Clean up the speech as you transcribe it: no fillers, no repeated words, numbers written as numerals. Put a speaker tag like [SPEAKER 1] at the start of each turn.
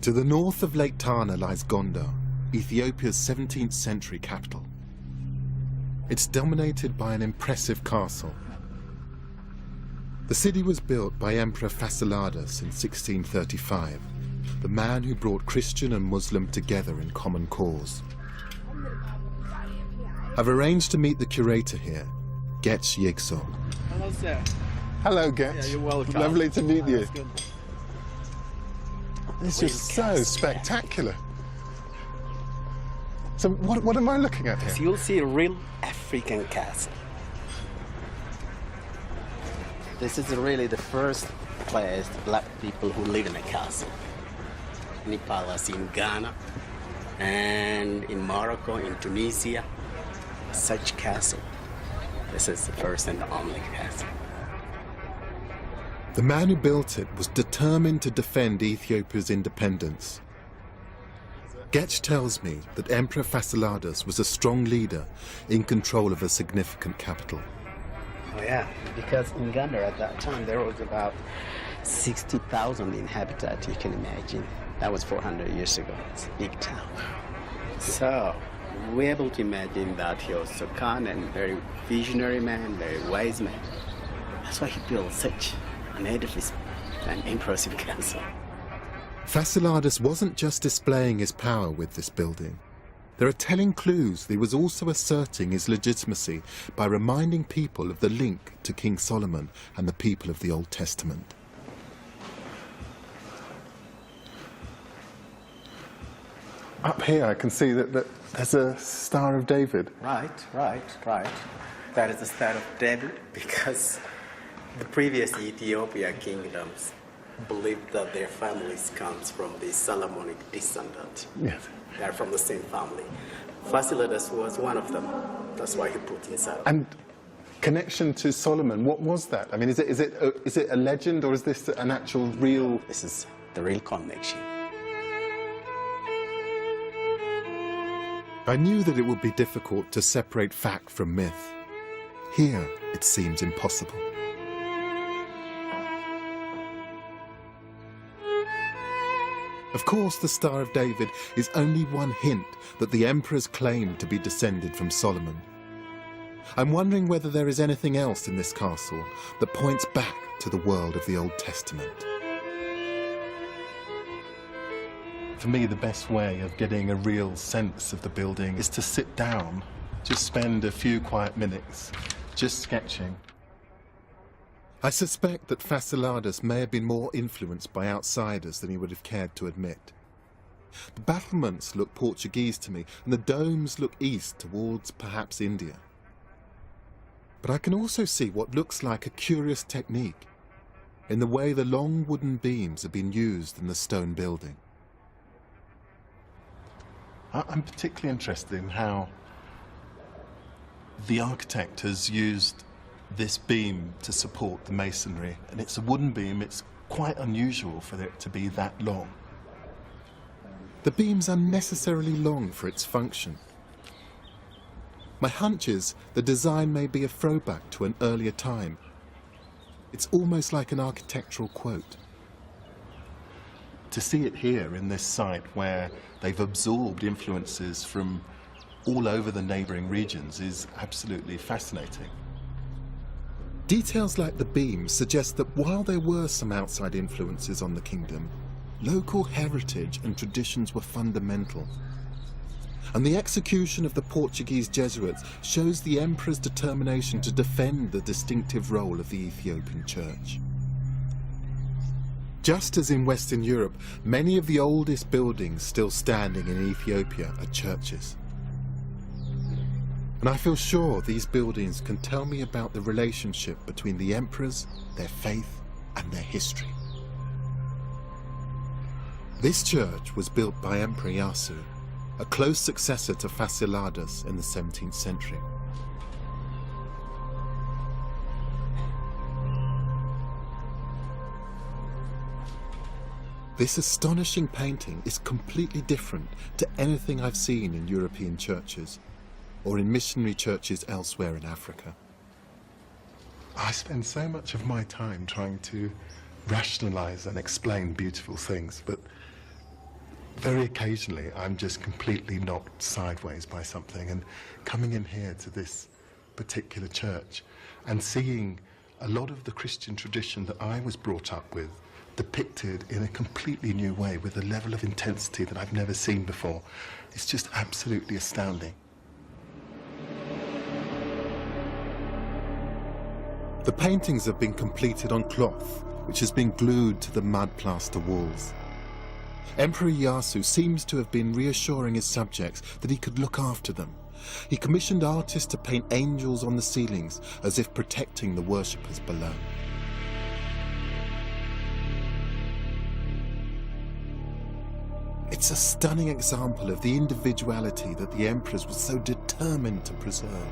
[SPEAKER 1] To the north of Lake Tana lies Gondar, Ethiopia's 17th century capital. It's dominated by an impressive castle. The city was built by Emperor Fasciladas in 1635, the man who brought Christian and Muslim together in common cause. I've arranged to meet the curator here, Getz Yigso.
[SPEAKER 2] Hello, sir.
[SPEAKER 3] Hello, Getz.
[SPEAKER 2] Yeah, you're welcome.
[SPEAKER 3] Lovely to meet you.
[SPEAKER 2] Good.
[SPEAKER 3] This is so spectacular. So what am I looking at here?
[SPEAKER 2] So you'll see a real African castle. This is really the first place black people who live in a castle. In palace in Ghana and in Morocco, in Tunisia, such castle. This is the first and only castle.
[SPEAKER 1] The man who built it was determined to defend Ethiopia's independence. Getz tells me that Emperor Fasciladas was a strong leader in control of a significant capital.
[SPEAKER 2] Oh yeah, because in Ghana at that time there was about 60,000 inhabitants, you can imagine. That was 400 years ago. It's a big town. So we're able to imagine that he was a kind and very visionary man, very wise man. That's why he built such an edifice, an impressive castle.
[SPEAKER 1] Fasciladas wasn't just displaying his power with this building. There are telling clues that he was also asserting his legitimacy by reminding people of the link to King Solomon and the people of the Old Testament.
[SPEAKER 3] Up here I can see that there's a Star of David.
[SPEAKER 2] Right. That is the Star of David because the previous Ethiopia kingdoms believed that their families comes from the Solomonic descendant.
[SPEAKER 3] Yes.
[SPEAKER 2] They're from the same family. Fasciladas was one of them. That's why he put inside.
[SPEAKER 3] And connection to Solomon, what was that? I mean, is it a legend or is this an actual real...
[SPEAKER 2] This is the real connection.
[SPEAKER 1] I knew that it would be difficult to separate fact from myth. Here, it seems impossible. Of course, the Star of David is only one hint that the emperors claimed to be descended from Solomon. I'm wondering whether there is anything else in this castle that points back to the world of the Old Testament.
[SPEAKER 3] For me, the best way of getting a real sense of the building is to sit down, just spend a few quiet minutes, just sketching.
[SPEAKER 1] I suspect that Fasciladas may have been more influenced by outsiders than he would have cared to admit. The battlements look Portuguese to me, and the domes look east towards perhaps India. But I can also see what looks like a curious technique in the way the long wooden beams have been used in the stone building.
[SPEAKER 3] I'm particularly interested in how the architect has used this beam to support the masonry, and it's a wooden beam. It's quite unusual for it to be that long.
[SPEAKER 1] The beam's unnecessarily long for its function. My hunch is the design may be a throwback to an earlier time. It's almost like an architectural quote.
[SPEAKER 3] To see it here in this site where they've absorbed influences from all over the neighbouring regions is absolutely fascinating.
[SPEAKER 1] Details like the beams suggest that while there were some outside influences on the kingdom, local heritage and traditions were fundamental. And the execution of the Portuguese Jesuits shows the emperor's determination to defend the distinctive role of the Ethiopian Church. Just as in Western Europe, many of the oldest buildings still standing in Ethiopia are churches. And I feel sure these buildings can tell me about the relationship between the emperors, their faith, and their history. This church was built by Emperor Yasu, a close successor to Fasciladas in the 17th century. This astonishing painting is completely different to anything I've seen in European churches or in missionary churches elsewhere in Africa.
[SPEAKER 3] I spend so much of my time trying to rationalize and explain beautiful things, but Very occasionally, I'm just completely knocked sideways by something, and coming in here to this particular church and seeing a lot of the Christian tradition that I was brought up with depicted in a completely new way with a level of intensity that I've never seen before. It's just absolutely astounding.
[SPEAKER 1] The paintings have been completed on cloth, which has been glued to the mud plaster walls. Emperor Ieyasu seems to have been reassuring his subjects that he could look after them. He commissioned artists to paint angels on the ceilings as if protecting the worshippers below. It's a stunning example of the individuality that the emperors were so determined to preserve.